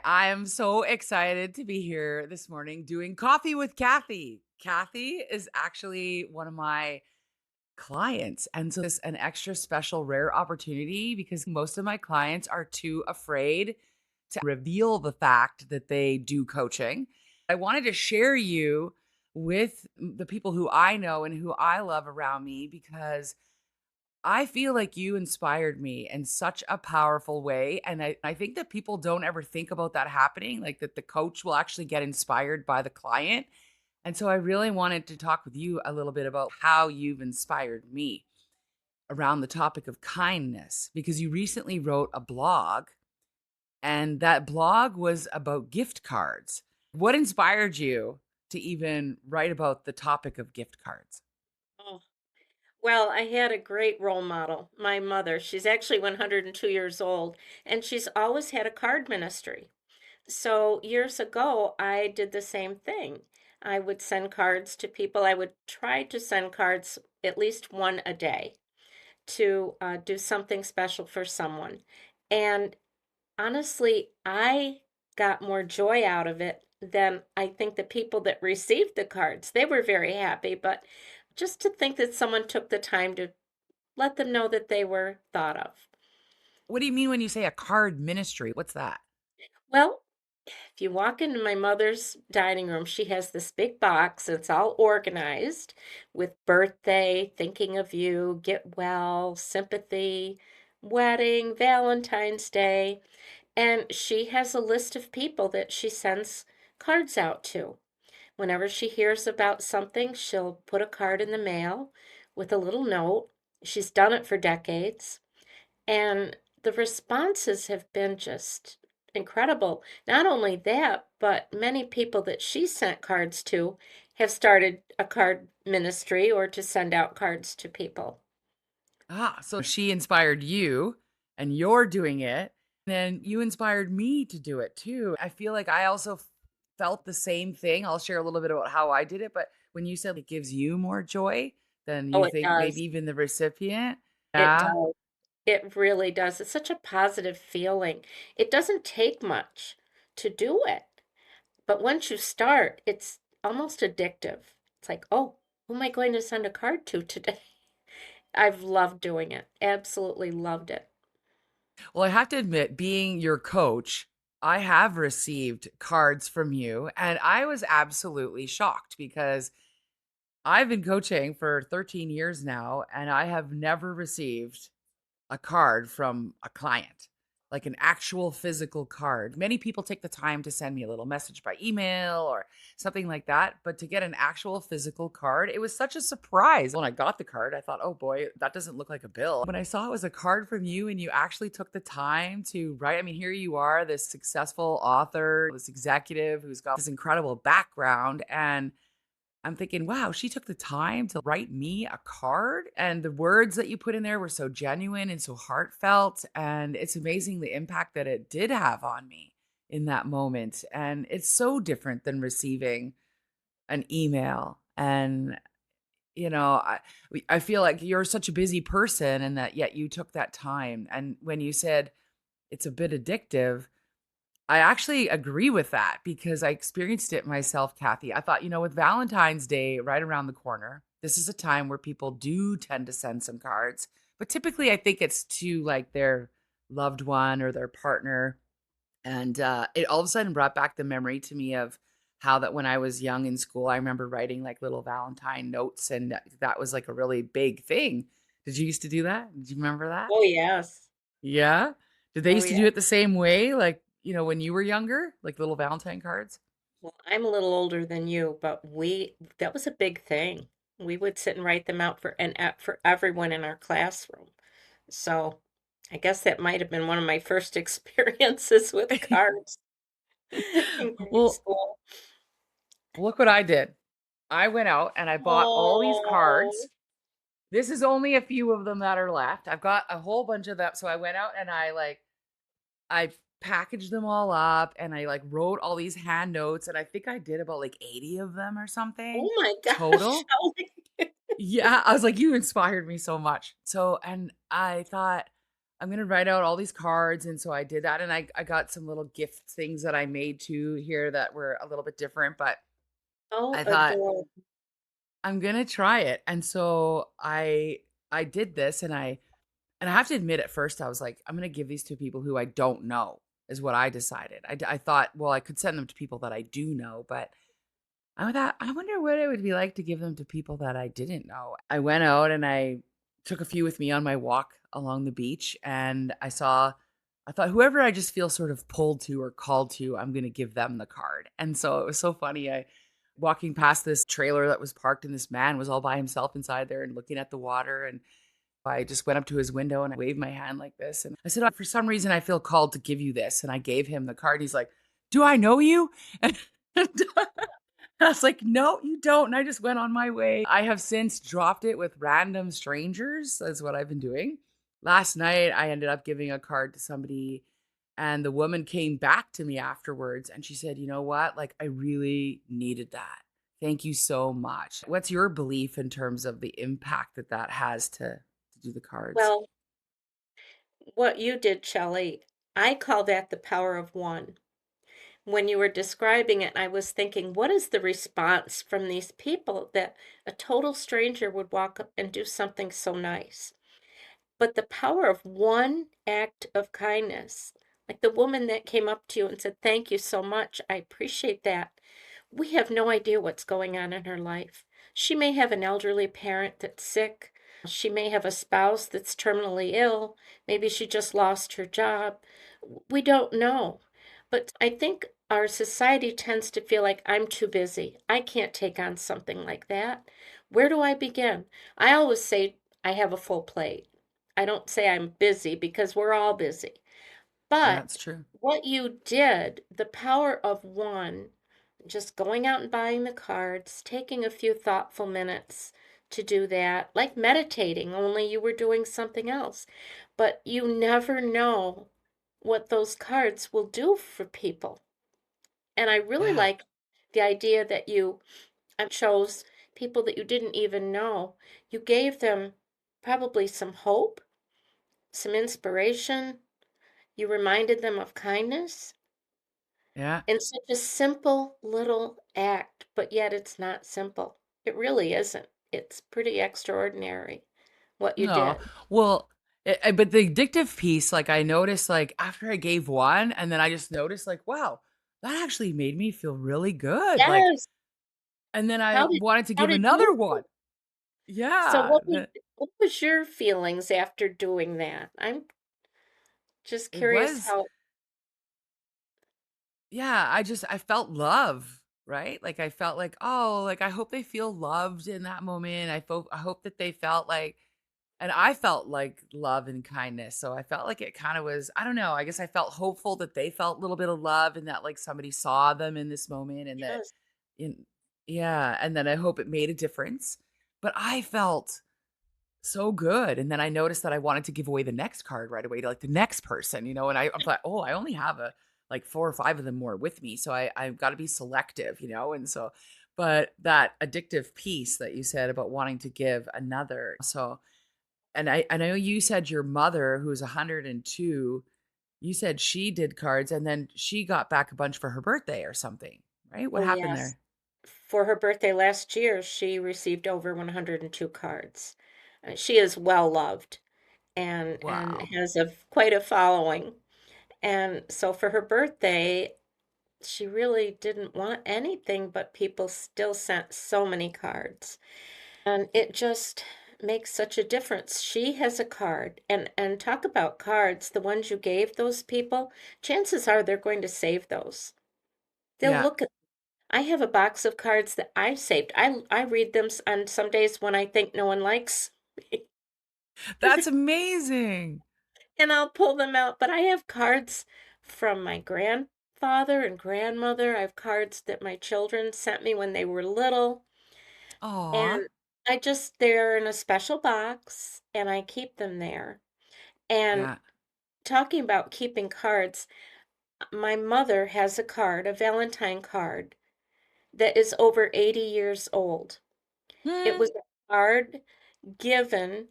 I am so excited to be here this morning doing coffee with Kathy. Kathy is actually one of my clients. And so it's an extra special rare opportunity because most of my clients are too afraid to reveal the fact that they do coaching. I wanted to share you with the people who I know and who I love around me because I feel like you inspired me in such a powerful way. And I think that people don't ever think about that happening, like that the coach will actually get inspired by the client. And so I really wanted to talk with you a little bit about how you've inspired me around the topic of kindness, because you recently wrote a blog and that blog was about gift cards. What inspired you to even write about the topic of gift cards? Oh, well, I had a great role model, my mother. She's actually 102 years old, and she's always had a card ministry. So years ago, I did the same thing. I would send cards to people. I would try to send cards at least one a day to do something special for someone. And honestly, I got more joy out of it than I think the people that received the cards. They were very happy, but just to think that someone took the time to let them know that they were thought of. What do you mean when you say a card ministry? What's that? Well, if you walk into my mother's dining room, she has this big box. It's all organized with birthday, thinking of you, get well, sympathy, wedding, Valentine's Day. And she has a list of people that she sends cards out to. Whenever she hears about something, she'll put a card in the mail with a little note. She's done it for decades. And the responses have been just incredible. Not only that, but many people that she sent cards to have started a card ministry or to send out cards to people. Ah, so she inspired you and you're doing it. Then you inspired me to do it too. I feel like I also felt the same thing. I'll share a little bit about how I did it. But when you said it gives you more joy than Oh, you it think does. maybe even the recipient. It Yeah. does. It really does. It's such a positive feeling. It doesn't take much to do it, but once you start, it's almost addictive. It's like, oh, who am I going to send a card to today? I've loved doing it. Absolutely loved it. Well, I have to admit, being your coach, I have received cards from you and I was absolutely shocked because I've been coaching for 13 years now and I have never received a card from a client, like an actual physical card. Many people take the time to send me a little message by email or something like that, but to get an actual physical card, it was such a surprise. When I got the card, I thought, oh boy, that doesn't look like a bill. When I saw it was a card from you and you actually took the time to write, I mean, here you are, this successful author, this executive who's got this incredible background. And I'm thinking, wow, she took the time to write me a card. And the words that you put in there were so genuine and so heartfelt. And it's amazing the impact that it did have on me in that moment. And it's so different than receiving an email. And, I feel like you're such a busy person and that yet you took that time. And when you said it's a bit addictive, I actually agree with that because I experienced it myself, Kathy. I thought, with Valentine's Day right around the corner, this is a time where people do tend to send some cards. But typically, I think it's to like their loved one or their partner. And it all of a sudden brought back the memory to me of how that when I was young in school, I remember writing like little Valentine notes, and that was like a really big thing. Did you used to do that? Did you remember that? Oh, yes. Yeah? Did they Oh, used to yeah. do it the same way, like, when you were younger? Like little Valentine cards? Well, I'm a little older than you, but that was a big thing. We would sit and write them out for everyone in our classroom. So I guess that might have been one of my first experiences with cards in grade Well, school. look what I did. I went out and I bought all these Oh, cards. This is only a few of them that are left. I've got a whole bunch of them. So I went out and I packaged them all up and I like wrote all these hand notes and I think I did about like 80 of them or something oh my gosh, total. Shelley. Yeah, I was like, "You inspired me so much." So and I thought, I'm gonna write out all these cards. And so I did that, and I got some little gift things that I made too here that were a little bit different, but Oh, I thought adorable. I'm gonna try it. And so I did this, and I have to admit, at first I was like, I'm gonna give these to people who I don't know, is what I decided. I thought, well, I could send them to people that I do know, but I thought, I wonder what it would be like to give them to people that I didn't know. I went out and I took a few with me on my walk along the beach, and I thought, whoever I just feel sort of pulled to or called to, I'm going to give them the card. And so it was so funny. I walking past this trailer that was parked, and this man was all by himself inside there and looking at the water. And I just went up to his window and I waved my hand like this. And I said, "Oh, for some reason, I feel called to give you this." And I gave him the card. He's like, "Do I know you?" And I was like, "No, you don't." And I just went on my way. I have since dropped it with random strangers. That's what I've been doing. Last night, I ended up giving a card to somebody, and the woman came back to me afterwards and she said, "You know what? Like, I really needed that. Thank you so much." What's your belief in terms of the impact that that has to do the cards? Well, what you did, Shelley, I call that the power of one. When you were describing it, I was thinking, what is the response from these people that a total stranger would walk up and do something so nice? But the power of one act of kindness, like the woman that came up to you and said, "Thank you so much. I appreciate that." We have no idea what's going on in her life. She may have an elderly parent that's sick. She may have a spouse that's terminally ill. Maybe she just lost her job. We don't know. But I think our society tends to feel like I'm too busy. I can't take on something like that. Where do I begin? I always say I have a full plate. I don't say I'm busy because we're all busy. That's But true. what you did, the power of one, just going out and buying the cards, taking a few thoughtful minutes to do that, like meditating, only you were doing something else. But you never know what those cards will do for people. And I really Yeah. like the idea that you chose people that you didn't even know. You gave them probably some hope, some inspiration. You reminded them of kindness Yeah. in such a simple little act, but yet it's not simple. It really isn't. It's pretty extraordinary what you No. did. Well, but the addictive piece, like, I noticed, like, after I gave one, and then I just noticed, like, wow, that actually made me feel really good. Like, Yes. and then I How did wanted to how give did you another one. feel? So Yeah. what was your feelings after doing that? I'm just It curious was, how. yeah, I felt love, right? Like, I felt like, oh, like, I hope they feel loved in that moment. I hope that they felt like, and I felt like love and kindness. So I felt like it kind of was, I don't know, I guess I felt hopeful that they felt a little bit of love, and that like somebody saw them in this moment, and that Yes. in yeah, and then I hope it made a difference. But I felt so good. And then I noticed that I wanted to give away the next card right away to like the next person, and I thought, oh, I only have like 4 or 5 of them more with me. So I've got to be selective. And so, but that addictive piece that you said about wanting to give another. So, and I know you said your mother, who's 102, you said she did cards and then she got back a bunch for her birthday or something, right? What Oh, happened yes. there? For her birthday last year, she received over 102 cards. She is well loved and Wow. has quite a following. And so for her birthday, she really didn't want anything, but people still sent so many cards. And it just makes such a difference. She has a card, and talk about cards, the ones you gave those people, chances are they're going to save those. They'll Yeah. look at. I have a box of cards that I've saved. I read them on some days when I think no one likes me, That's amazing. and I'll pull them out. But I have cards from my grandfather and grandmother. I have cards that my children sent me when they were little. Aw. And they're in a special box and I keep them there. And Yeah. talking about keeping cards, my mother has a card, a Valentine card, that is over 80 years old. It Hmm. was a card given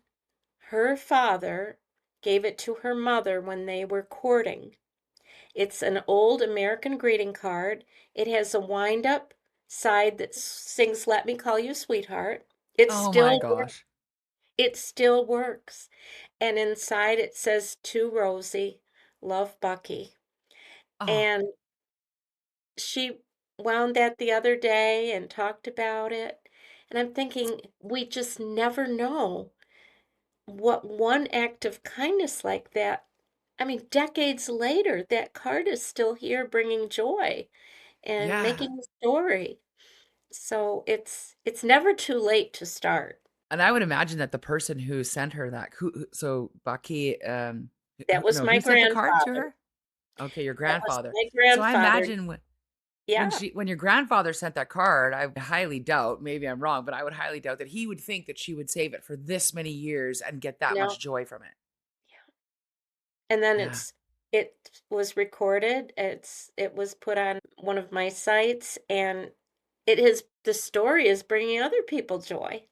her father gave it to her mother when they were courting. It's an old American greeting card. It has a wind-up side that sings "Let Me Call You Sweetheart." It Oh my still works. gosh. It still works. And inside it says, "To Rosie, love Bucky." Oh, And she wound that the other day and talked about it. And I'm thinking, we just never know what one act of kindness like that. I mean, decades later, that card is still here bringing joy and yeah. making a story. So it's never too late to start. And I would imagine that the person who sent her that so Bucky, That was no, my who sent the card to grandfather. her? Okay, your That was grandfather. my So I grandfather. imagine Yeah. when your grandfather sent that card, I highly doubt, maybe I'm wrong, but I would highly doubt that he would think that she would save it for this many years and get that No. much joy from it. And then Yeah. it was recorded. It was put on one of my sites, and the story is bringing other people joy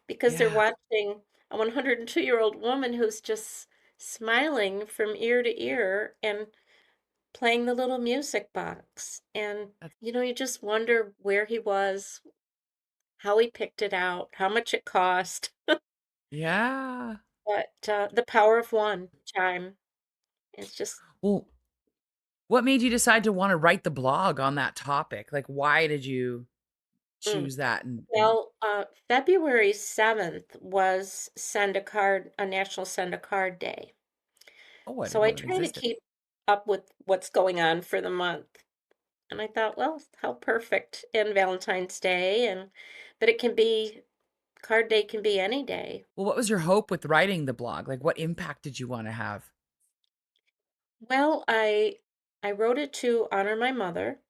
because they're Yeah. watching a 102-year-old woman who's just smiling from ear to ear and playing the little music box. And That's you just wonder where he was, how he picked it out, how much it cost. yeah. But the power of one chime is just Well, what made you decide to want to write the blog on that topic? Like, why did you mm. choose that? And Well, February 7th was a National Send a Card Day. oh, I So didn't I know it try to existed. keep up with what's going on for the month. And I thought, well, how perfect in Valentine's Day and but it can be card day can be any day. Well, what was your hope with writing the blog? Like, what impact did you want to have? Well, I wrote it to honor my mother,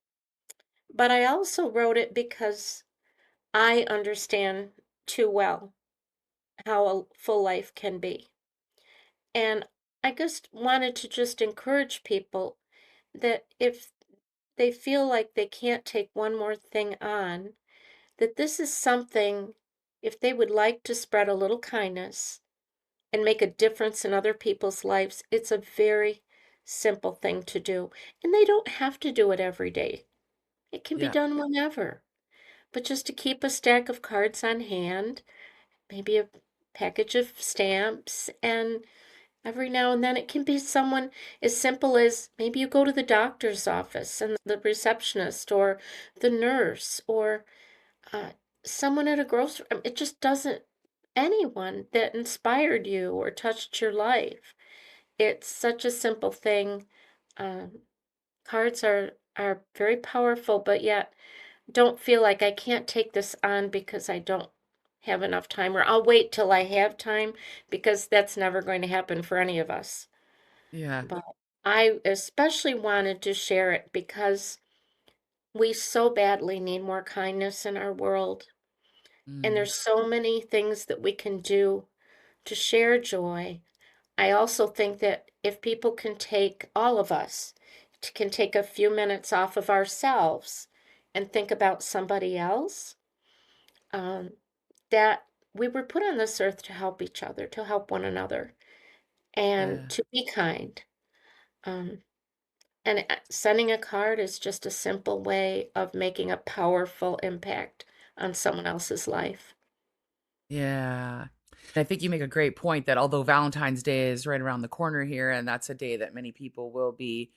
but I also wrote it because I understand too well how a full life can be. And I just wanted to just encourage people that if they feel like they can't take one more thing on, that this is something, if they would like to spread a little kindness and make a difference in other people's lives, it's a very simple thing to do. And they don't have to do it every day, it can be Yeah. done whenever. But just to keep a stack of cards on hand, maybe a package of stamps, and every now and then it can be someone as simple as maybe you go to the doctor's office and the receptionist or the nurse or uh, someone at a grocery. It just doesn't anyone that inspired you or touched your life. It's such a simple thing. Um, Cards are very powerful, but yet don't feel like I can't take this on because I don't have enough time, or I'll wait till I have time because that's never going to happen for any of us. Yeah. But I especially wanted to share it because we so badly need more kindness in our world. And Mm. there's so many things that we can do to share joy. I also think that if people can take, all of us, can take a few minutes off of ourselves and think about somebody else, um, that we were put on this earth to help each other, to help one another, and Yeah. to be kind. Um, and sending a card is just a simple way of making a powerful impact on someone else's life. Yeah. I think you make a great point that although Valentine's Day is right around the corner here, and that's a day that many people will be,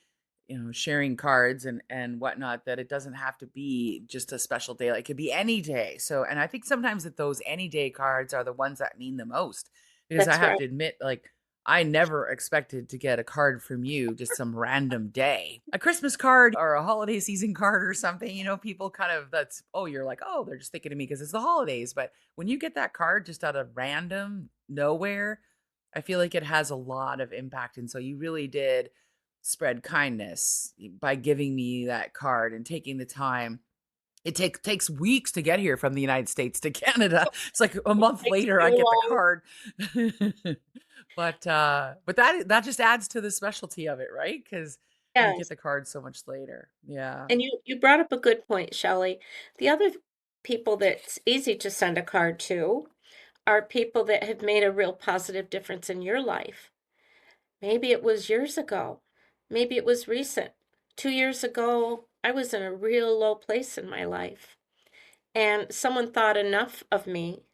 sharing cards and whatnot, that it doesn't have to be just a special day. Like, it could be any day. So, and I think sometimes that those any day cards are the ones that mean the most because I That's have right. to admit, like, I never expected to get a card from you just some random day. A Christmas card or a holiday season card or something, people kind of you're like, oh, they're just thinking of me because it's the holidays. But when you get that card just out of random nowhere, I feel like it has a lot of impact. And so you really did spread kindness by giving me that card and taking the time. It takes weeks to get here from the United States to Canada. It's like a It month takes later I too get the long. card. But that just adds to the specialty of it, right? Because you get Yes. the card so much later. Yeah. And you brought up a good point, Shelley. The other people that's easy to send a card to are people that have made a real positive difference in your life. Maybe it was years ago. Maybe it was recent. 2 years ago, I was in a real low place in my life, and someone thought enough of me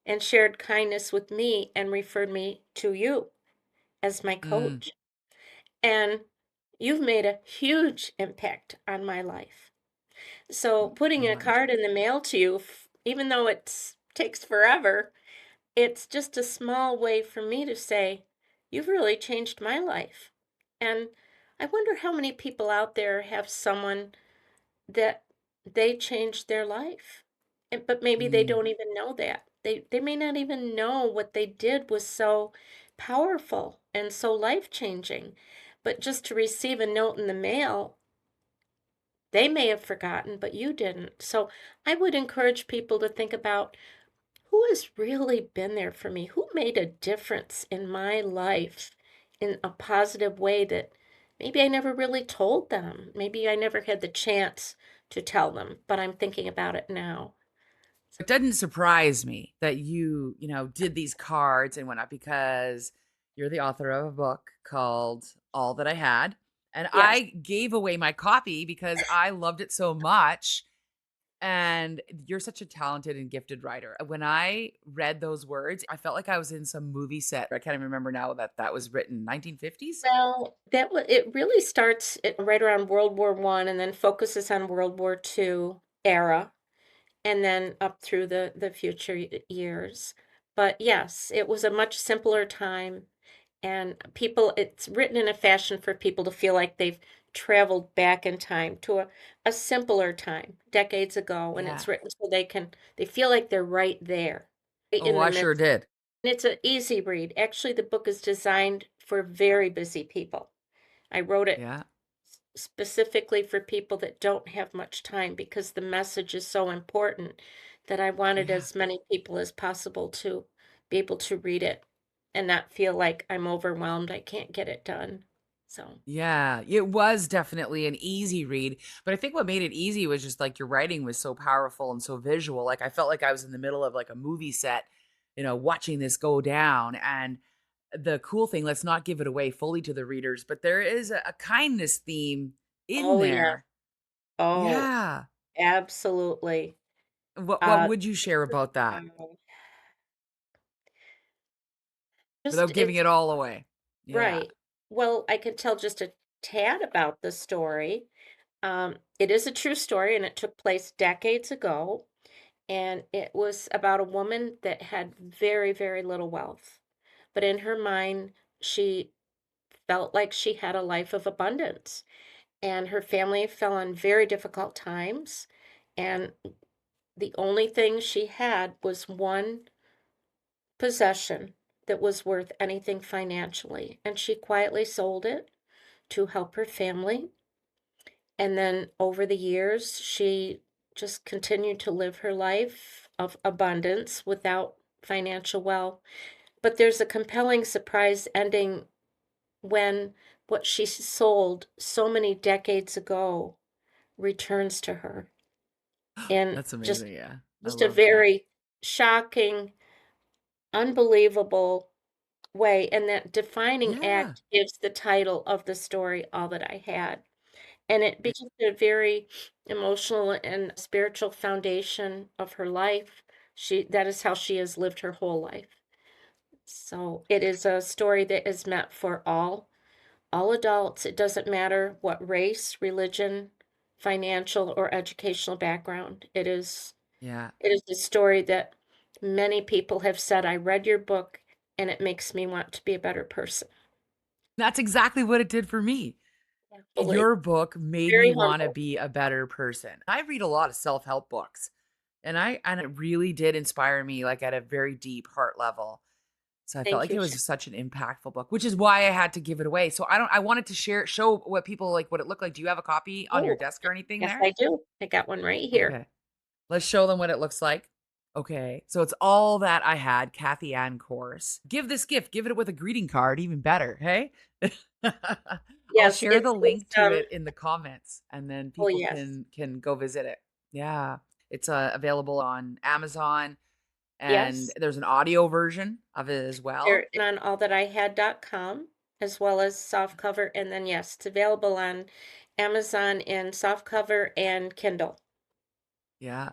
and shared kindness with me and referred me to you as my Mm, coach. And you've made a huge impact on my life. So thank you putting so a much. card in the mail to you, even though it takes forever, it's just a small way for me to say, you've really changed my life. And I wonder how many people out there have someone that they changed their life. But maybe they Mm. don't even know that. They may not even know what they did was so powerful and so life-changing. But just to receive a note in the mail, they may have forgotten, but you didn't. So I would encourage people to think about who has really been there for me? Who made a difference in my life in a positive way that maybe I never really told them? Maybe I never had the chance to tell them, but I'm thinking about it now. It doesn't surprise me that you did these cards and whatnot because you're the author of a book called All That I Had. And Yes. I gave away my copy because I loved it so much. And you're such a talented and gifted writer. When I read those words, I felt like I was in some movie set. I can't even remember now that that was written 1950s. Well, it really starts right around World War I and then focuses on World War II era and then up through the future years. But yes, it was a much simpler time. And people it's written in a fashion for people to feel like they've traveled back in time to a simpler time, decades ago, and it's Yeah. written so they feel like they're right there, right Oh, in the I sure midst. did. And it's an easy read. Actually, the book is designed for very busy people. I wrote it Yeah. specifically for people that don't have much time because the message is so important that I wanted Yeah. as many people as possible to be able to read it and not feel like I'm overwhelmed, I can't get it done. So, Yeah, it was definitely an easy read, but I think what made it easy was just like your writing was so powerful and so visual. Like I felt like I was in the middle of like a movie set, watching this go down. And the cool thing, let's not give it away fully to the readers, but there is a kindness theme in oh yeah. there. Oh, Yeah. absolutely. What Uh, would you share about that um, without just giving it's it all away? Yeah. right. Well, I could tell just a tad about the story. It is a true story and it took place decades ago. And it was about a woman that had very, very little wealth. But in her mind, she felt like she had a life of abundance. And her family fell on very difficult times. And the only thing she had was one possession that was worth anything financially. And she quietly sold it to help her family. And then over the years, she just continued to live her life of abundance without financial wealth. But there's a compelling surprise ending when what she sold so many decades ago returns to her in That's just amazing. Yeah. I a love that. very shocking, unbelievable way. And that defining Yeah. act gives the title of the story All That I Had. And it became a very emotional and spiritual foundation of her life. That is how she has lived her whole life. So it is a story that is meant for all adults. It doesn't matter what race, religion, financial, or educational background. Yeah. It is a story that many people have said, I read your book and it makes me want to be a better person. That's exactly what it did for me. Thankfully, Your book made me very wanna humble. be a better person. I read a lot of self-help books, and it really did inspire me, like, at a very deep heart level. So I felt Thank like you. it was such an impactful book, which is why I had to give it away. So I wanted to show what people like what it looked like. Do you have a copy on your Oh, desk or anything yes, there? I do. I got one right here. Okay. Let's show them what it looks like. Okay. So it's All That I Had, Kathy Ann Course. Give this gift, give it with a greeting card, even better. Hey. I'll Yes, share it the is. link to it in the comments and then Oh, people yes. can go visit it. Yeah. It's available on Amazon and Yes. there's an audio version of it as well. They're on allthatihad.com. as well as softcover. And then, yes, it's available on Amazon in softcover and Kindle. Yeah.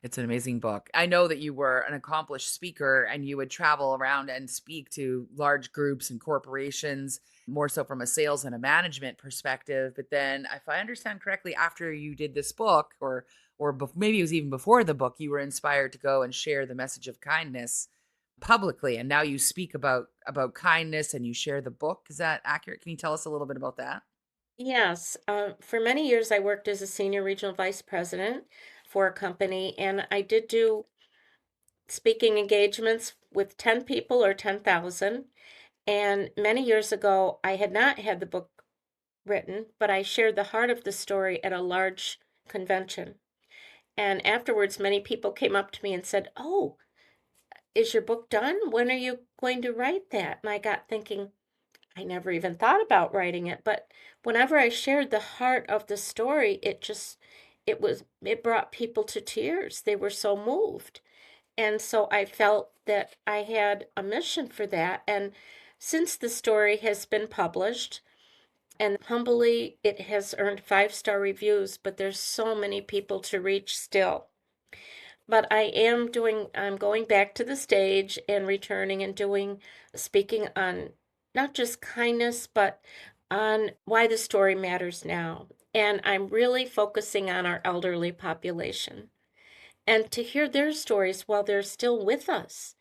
It's an amazing book. I know that you were an accomplished speaker and you would travel around and speak to large groups and corporations, more so from a sales and a management perspective. But then, if I understand correctly, after you did this book, maybe it was even before the book, you were inspired to go and share the message of kindness publicly, and now you speak about kindness and you share the book. Is that accurate? Can you tell us a little bit about that? Yes, for many years I worked as a senior regional vice president for a company, and I did do speaking engagements with 10 people or 10,000. And many years ago, I had not had the book written, but I shared the heart of the story at a large convention. And afterwards, many people came up to me and said, "Oh, is your book done? When are you going to write that?" And I got thinking, I never even thought about writing it, but whenever I shared the heart of the story, it brought people to tears. They were so moved. And so I felt that I had a mission for that. And since the story has been published, and humbly it has earned 5-star reviews, but there's so many people to reach still. But I'm going back to the stage and returning and doing speaking on not just kindness, but on why the story matters now. And I'm really focusing on our elderly population and to hear their stories while they're still with us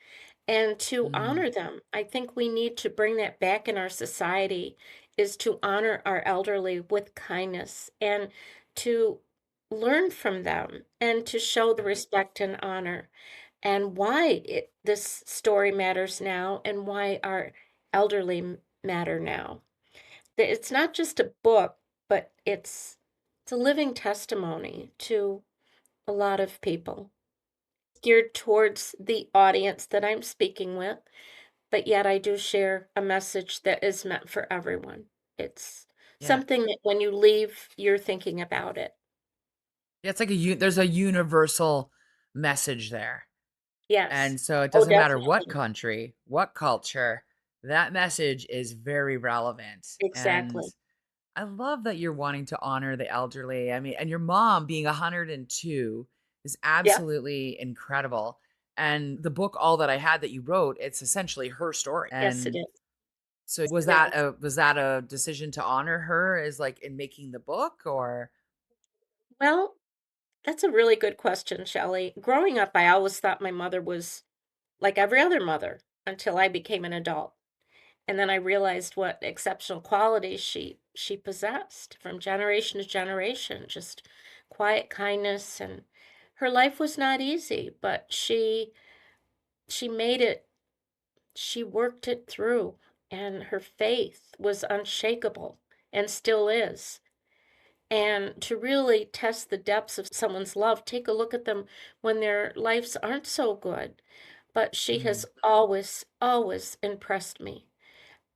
and to Mm, honor them. I think we need to bring that back in our society is to honor our elderly with kindness and to learn from them and to show the respect and honor and why this story matters now and why our elderly matter now. It's not just a book, but it's a living testimony to a lot of people geared towards the audience that I'm speaking with, but yet I do share a message that is meant for everyone. It's yeah. something that when you leave, you're thinking about it. Yeah, it's like there's a universal message there. Yes. And so it Oh, doesn't matter what definitely. country, what culture, that message is very relevant. And Exactly. I love that you're wanting to honor the elderly. I mean, and your mom being 102 is Yep. absolutely incredible. And the book, All That I Had that you wrote, it's essentially her story. Yes, it And is. so It is. was that a decision to honor her as like in making the book or Well, that's a really good question, Shelley. Growing up, I always thought my mother was like every other mother until I became an adult. And then I realized what exceptional qualities she possessed from generation to generation, just quiet kindness and her life was not easy, but she made it, she worked it through and her faith was unshakable and still is. And to really test the depths of someone's love, take a look at them when their lives aren't so good. But she has Mm, always, always impressed me.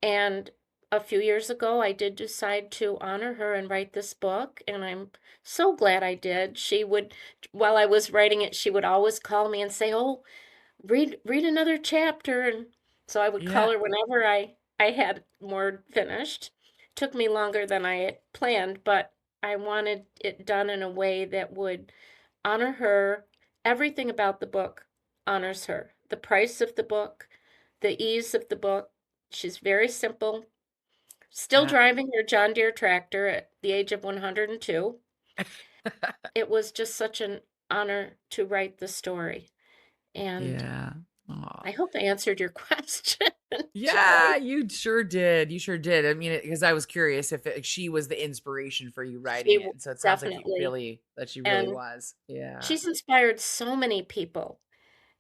And a few years ago, I did decide to honor her and write this book, and I'm so glad I did. While I was writing it, she would always call me and say, "Oh, read another chapter." And so I would call yeah. her whenever I had more finished. Took me longer than I had planned, but I wanted it done in a way that would honor her. Everything about the book honors her. The price of the book, the ease of the book. She's very simple, still Yeah. driving her John Deere tractor at the age of 102. It was just such an honor to write the story. And Yeah. Aw. I hope I answered your question, Yeah, Shelley. you sure did. You sure did. I mean, because I was curious if she was the inspiration for you writing it. And so it sounds like Definitely. that she really And was. Yeah. she's inspired so many people.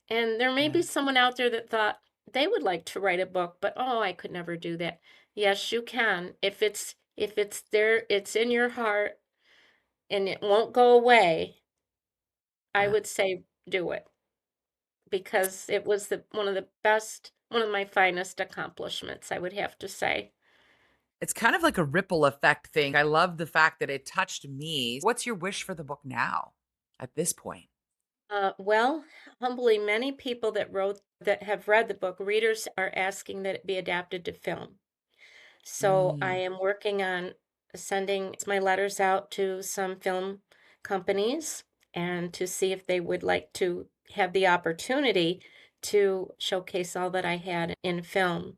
And there may be Yeah. someone out there that thought they would like to write a book, but oh, I could never do that. Yes, you can. If it's there, it's in your heart and it won't go away, I Yeah. would say do it because it was one of the best, one of my finest accomplishments, I would have to say. It's kind of like a ripple effect thing. I love the fact that it touched me. What's your wish for the book now at this point? Well, humbly, many people that have read the book, readers are asking that it be adapted to film. So I Mm, am working on sending my letters out to some film companies and to see if they would like to have the opportunity to showcase all that I had in film.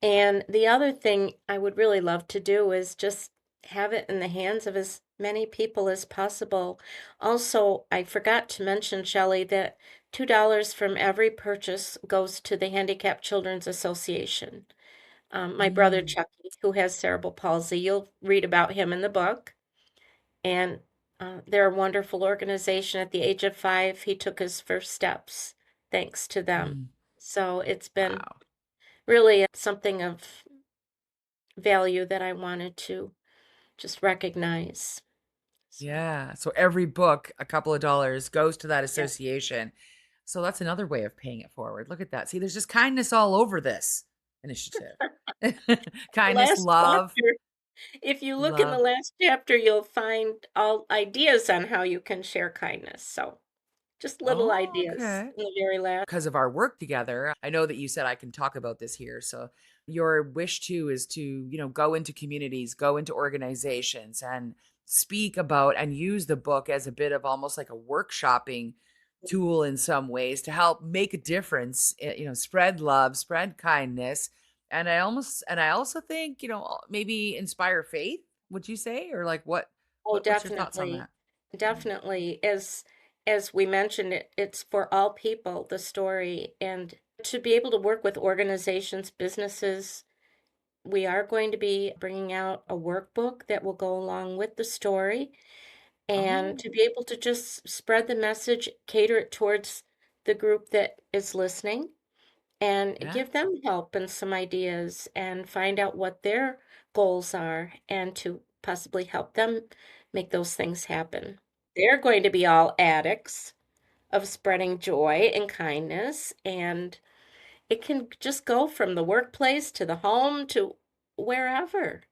And the other thing I would really love to do is just have it in the hands of as many people as possible. Also, I forgot to mention, Shelley, that $2 from every purchase goes to the Handicapped Children's Association. My brother mm, Chucky, who has cerebral palsy, you'll read about him in the book. And they're a wonderful organization. At the age of 5, he took his first steps thanks to them. mm. So it's been Wow. really something of value that I wanted to just recognize. So, Yeah. So every book, a couple of dollars goes to that yeah. association. So that's another way of paying it forward. Look at that. See, there's just kindness all over this initiative. The Kindness, last love, chapter, if you look in the love. last chapter, you'll find all ideas on how you can share kindness. So, just little Oh, ideas okay. in the very last. Because of our work together, I know that you said I can talk about this here. So your wish too is to, go into communities, go into organizations and speak about and use the book as a bit of almost like a workshopping tool in some ways to help make a difference, spread love, spread kindness. And I also think, maybe inspire faith, would you say? Or like Oh, what's your thoughts on definitely. that? Mm. Definitely. As we mentioned, it's for all people, the story. And to be able to work with organizations, businesses, we are going to be bringing out a workbook that will go along with the story. And Oh, to be able to just spread the message, cater it towards the group that is listening, and yeah. give them help and some ideas and find out what their goals are and to possibly help them make those things happen. They're going to be all addicts of spreading joy and kindness, and it can just go from the workplace to the home to wherever.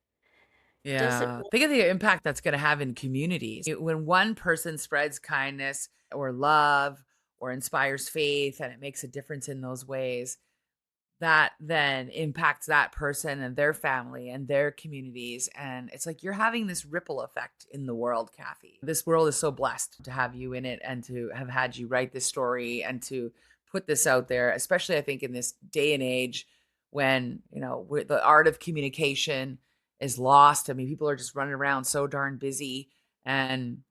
Does it? Yeah. Think of the impact that's going to have in communities. When one person spreads kindness or love or inspires faith and it makes a difference in those ways, that then impacts that person and their family and their communities. And it's like you're having this ripple effect in the world, Kathy. This world is so blessed to have you in it and to have had you write this story and to put this out there, especially I think in this day and age when, the art of communication is lost. I mean, people are just running around so darn busy. And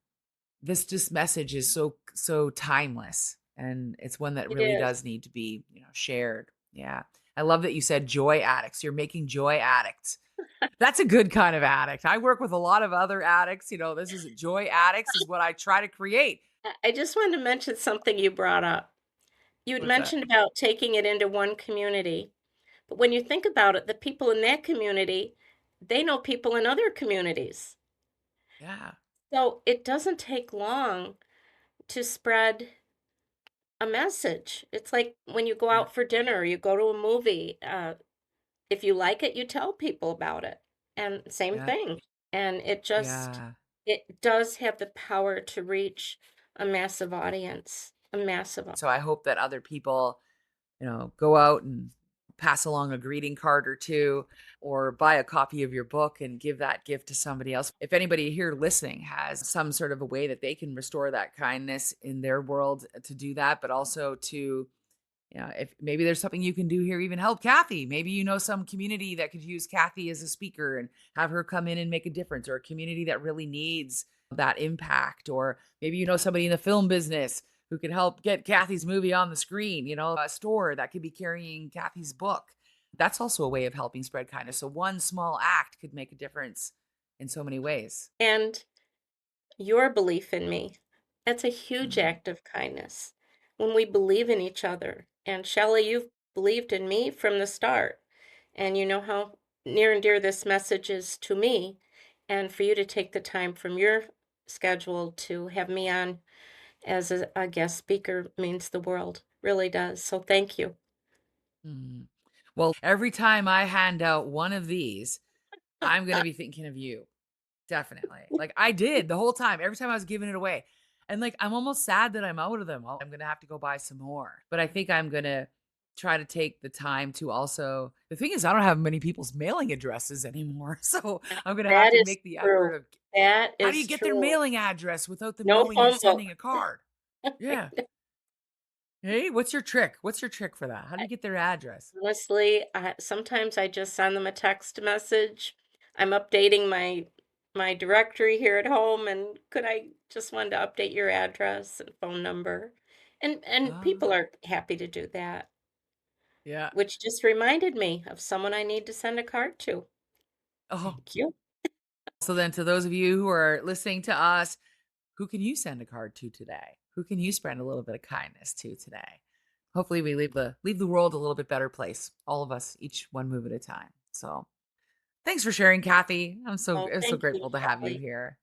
this just message is so timeless, and it's one that It really is. does need to be, shared. Yeah. I love that you said joy addicts. You're making joy addicts. That's a good kind of addict. I work with a lot of other addicts. This is joy addicts is what I try to create. I just wanted to mention something you brought up. You had What's that? mentioned about taking it into one community, but when you think about it, the people in that community, they know people in other communities. Yeah. So it doesn't take long to spread a message. It's like when you go Yeah. out for dinner, or you go to a movie. If you like it, you tell people about it. And same Yeah. thing. And Yeah. it does have the power to reach a massive audience, a massive. So I hope that other people, go out and pass along a greeting card or two, or buy a copy of your book and give that gift to somebody else. If anybody here listening has some sort of a way that they can restore that kindness in their world to do that, but also to, if maybe there's something you can do here, even help Kathy. Maybe some community that could use Kathy as a speaker and have her come in and make a difference, or a community that really needs that impact, or maybe somebody in the film business who can help get Kathy's movie on the screen, a store that could be carrying Kathy's book. That's also a way of helping spread kindness. So one small act could make a difference in so many ways. And your belief in me, that's a huge Mm, act of kindness. When we believe in each other. And Shelley, you've believed in me from the start. And you know how near and dear this message is to me. And for you to take the time from your schedule to have me on as a guest speaker means the world, really does. So thank you. mm. Well, every time I hand out one of these, I'm going to be thinking of you. Definitely. Like I did the whole time, every time I was giving it away. And like I'm almost sad that I'm out of them. I'm gonna have to go buy some more. But I think I'm gonna try to take the time to also the thing is I don't have many people's mailing addresses anymore, so I'm gonna have That to is make the effort true. of That how do you is get their true. mailing address without them No knowing you're phone book. sending a card? Yeah. Hey, what's your trick? What's your trick for that? How do you get their address? Honestly, sometimes I just send them a text message. I'm updating my directory here at home, and could I just want to update your address and phone number? And Ah, people are happy to do that, yeah. which just reminded me of someone I need to send a card to. Oh, Thank you. so then to those of you who are listening to us, who can you send a card to today? Who can you spread a little bit of kindness to today? Hopefully we leave the world a little bit better place. All of us, each one move at a time. So thanks for sharing, Kathy. Oh, I'm so thank you, grateful to have you Shelly. here.